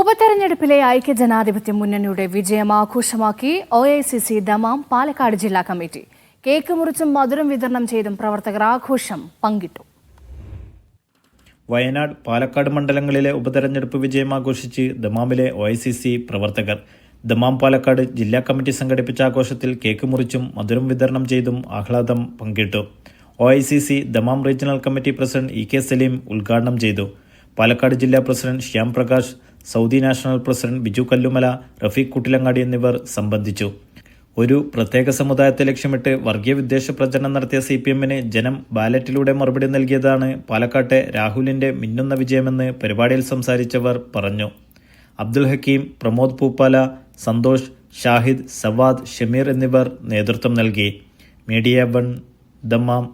ഉപതെരഞ്ഞെടുപ്പിലെ ഐക്യജനാധിപത്യ മുന്നണിയുടെ വിജയം ആഘോഷമാക്കി OICC Dammam Palakkad ജില്ലാ കമ്മിറ്റി. കേക്ക് മുറിച്ചും മധുരം വിതരണം ചെയ്തും പ്രവർത്തകർ ആഘോഷം പങ്കിട്ടു. വയനാട്, പാലക്കാട് മണ്ഡലങ്ങളിലെ ഉപതെരഞ്ഞെടുപ്പ് വിജയം ആഘോഷിച്ച് ദമാമിലെ OICC പ്രവർത്തകർ. ദമാം പാലക്കാട് ജില്ലാ കമ്മിറ്റി സംഘടിപ്പിച്ച ആഘോഷത്തിൽ കേക്ക് മുറിച്ചും മധുരം വിതരണം ചെയ്തും ആഹ്ലാദം പങ്കിട്ടു. OICC Dammam regional committee president EK Saleem ഉദ്ഘാടനം ചെയ്തു. പാലക്കാട് ജില്ലാ president Shyam Prakash, Saudi national president Biju Kallumala, Rafeeq Kuttilangadi എന്നിവർ സംബന്ധിച്ചു. ഒരു പ്രത്യേക സമുദായത്തെ ലക്ഷ്യമിട്ട് വർഗീയ വിദ്വേഷ പ്രചരണം നടത്തിയ CPM-ന് ജനം ബാലറ്റിലൂടെ മറുപടി നൽകിയതാണ് പാലക്കാട്ടെ രാഹുലിന്റെ മിന്നുന്ന വിജയമെന്ന് പരിപാടിയിൽ സംസാരിച്ചവർ പറഞ്ഞു. അബ്ദുൽ ഹക്കീം, പ്രമോദ് പൂപ്പാല, സന്തോഷ്, ഷാഹിദ്, സവാദ്, ഷമീർ എന്നിവർ നേതൃത്വം നൽകി. Media 1 Dammam.